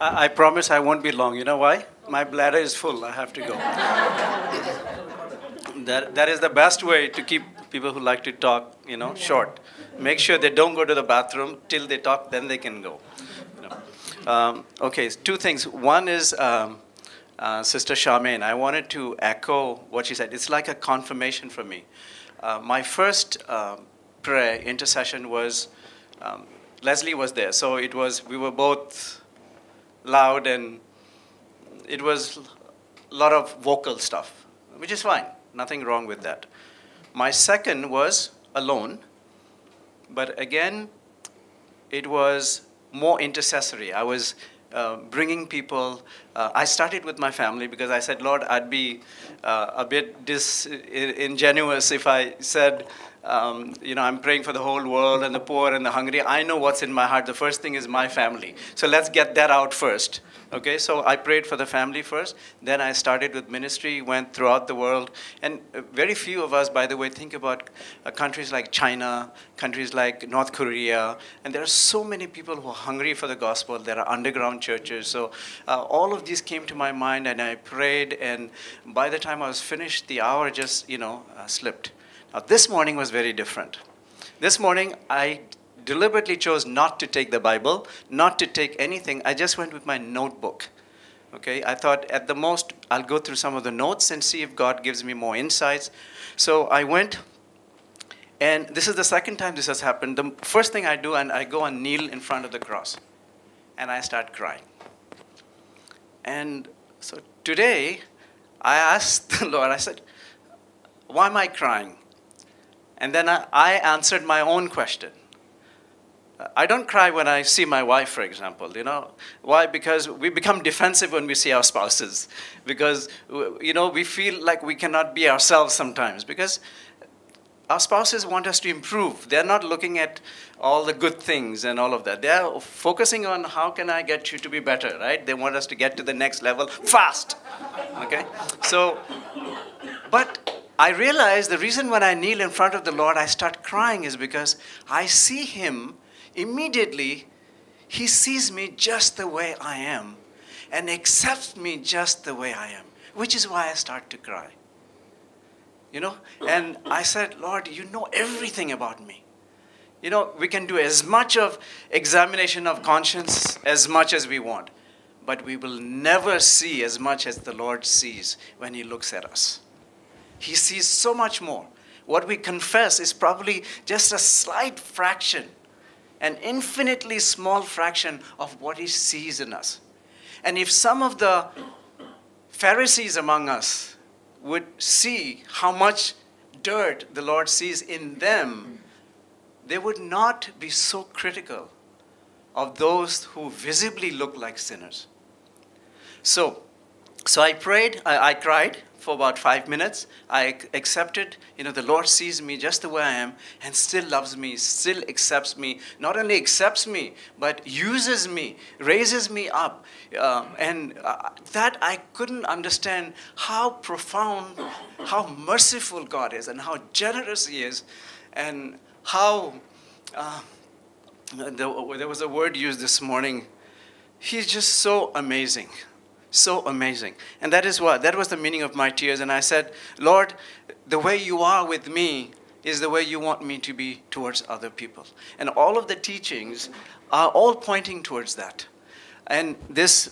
I promise I won't be long. You know why? My bladder is full. I have to go. That is the best way to keep people who like to talk, short. Make sure they don't go to the bathroom till they talk, then they can go. Okay, two things. One is Sister Charmaine. I wanted to echo what she said. It's like a confirmation for me. My first prayer, intercession was, Leslie was there. So we were both loud, and it was a lot of vocal stuff, which is fine. Nothing wrong with that. My second was alone, but again, it was more intercessory. I was bringing people. I started with my family because I said, Lord, I'd be a bit disingenuous if I said, I'm praying for the whole world and the poor and the hungry. I know what's in my heart. The first thing is my family. So let's get that out first. Okay, so I prayed for the family first. Then I started with ministry, went throughout the world. And very few of us, by the way, think about countries like China, countries like North Korea. And there are so many people who are hungry for the gospel. There are underground churches. So all of these came to my mind, and I prayed. And by the time I was finished, the hour just, slipped. Now, this morning was very different. This morning, I deliberately chose not to take the Bible, not to take anything. I just went with my notebook. Okay, I thought at the most, I'll go through some of the notes and see if God gives me more insights. So I went, and this is the second time this has happened. The first thing I do, and I go and kneel in front of the cross, and I start crying. And so today, I asked the Lord, I said, why am I crying? And then I answered my own question. I don't cry when I see my wife, for example. Why? Because we become defensive when we see our spouses. Because, we feel like we cannot be ourselves sometimes. Because our spouses want us to improve. They're not looking at all the good things and all of that. They're focusing on how can I get you to be better, right? They want us to get to the next level fast. Okay? So, but I realize the reason when I kneel in front of the Lord, I start crying is because I see Him. Immediately, He sees me just the way I am and accepts me just the way I am, which is why I start to cry. And I said, Lord, you know everything about me. We can do as much of examination of conscience as much as we want, but we will never see as much as the Lord sees when He looks at us. He sees so much more. What we confess is probably just a slight fraction, an infinitely small fraction of what He sees in us. And if some of the Pharisees among us would see how much dirt the Lord sees in them, they would not be so critical of those who visibly look like sinners. So I prayed, I cried for about 5 minutes. I accepted, the Lord sees me just the way I am and still loves me, still accepts me. Not only accepts me, but uses me, raises me up. And that I couldn't understand how profound, how merciful God is and how generous He is and how, there was a word used this morning, He's just so amazing. So amazing. And that is what? That was the meaning of my tears. And I said, Lord, the way you are with me is the way you want me to be towards other people. And all of the teachings are all pointing towards that. And this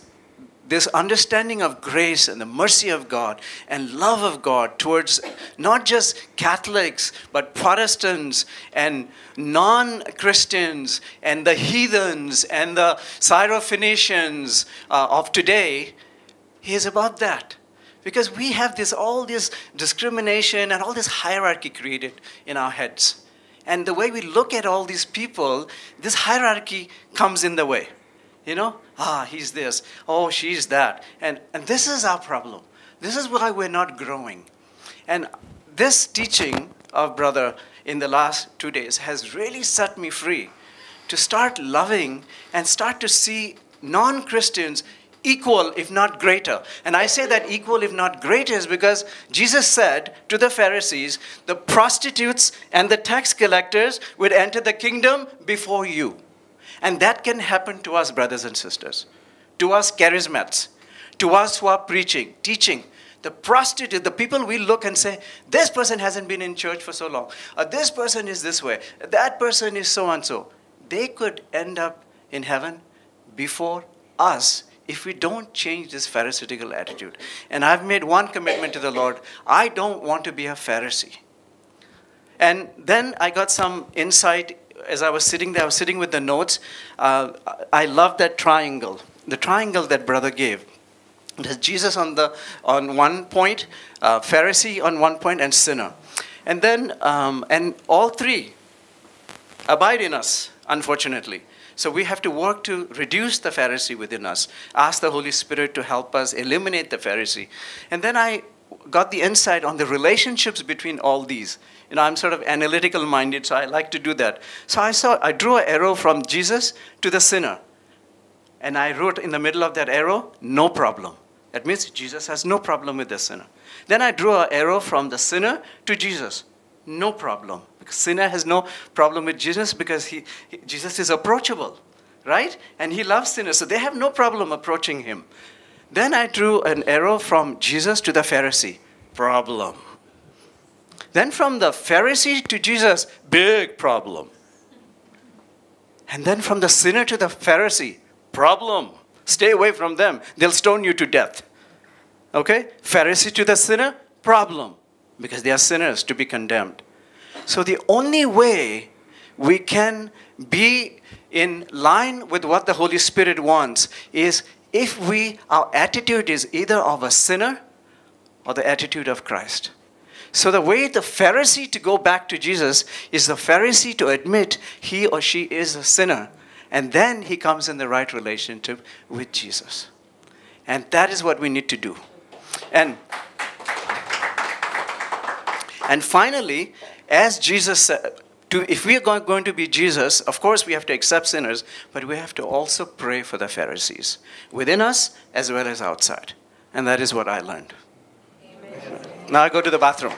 understanding of grace and the mercy of God and love of God towards not just Catholics, but Protestants and non-Christians and the heathens and the Syrophoenicians of today, He is about that. Because we have all this discrimination and all this hierarchy created in our heads. And the way we look at all these people, this hierarchy comes in the way. He's this, oh, she's that. And this is our problem. This is why we're not growing. And this teaching of Brother in the last 2 days has really set me free to start loving and start to see non-Christians equal, if not greater. And I say that equal, if not greater, is because Jesus said to the Pharisees, the prostitutes and the tax collectors would enter the kingdom before you. And that can happen to us, brothers and sisters. to us charismats, to us who are preaching, teaching, the prostitute, the people we look and say, this person hasn't been in church for so long, or this person is this way, that person is so and so. They could end up in heaven before us if we don't change this Pharisaical attitude. And I've made one commitment to the Lord. I don't want to be a Pharisee. And then I got some insight as I was sitting there. I was sitting with the notes. I love that triangle, the triangle that brother gave. There's Jesus on one point, Pharisee on one point, and sinner. And then, and all three abide in us, unfortunately. So we have to work to reduce the Pharisee within us. Ask the Holy Spirit to help us eliminate the Pharisee. And then I got the insight on the relationships between all these. You know, I'm sort of analytical minded, so I like to do that. So I drew an arrow from Jesus to the sinner. And I wrote in the middle of that arrow, no problem. That means Jesus has no problem with the sinner. Then I drew an arrow from the sinner to Jesus. No problem. Because sinner has no problem with Jesus because Jesus is approachable, right? And he loves sinners, so they have no problem approaching him. Then I drew an arrow from Jesus to the Pharisee. Problem. Then from the Pharisee to Jesus, big problem. And then from the sinner to the Pharisee, problem. Stay away from them. They'll stone you to death. Okay? Pharisee to the sinner, problem. Because they are sinners to be condemned. So the only way we can be in line with what the Holy Spirit wants is if our attitude is either of a sinner or the attitude of Christ. So the way the Pharisee to go back to Jesus is the Pharisee to admit he or she is a sinner. And then he comes in the right relationship with Jesus. And that is what we need to do. And finally, as Jesus said, if we are going to be Jesus, of course we have to accept sinners, but we have to also pray for the Pharisees, within us as well as outside. And that is what I learned. Amen. Now I go to the bathroom.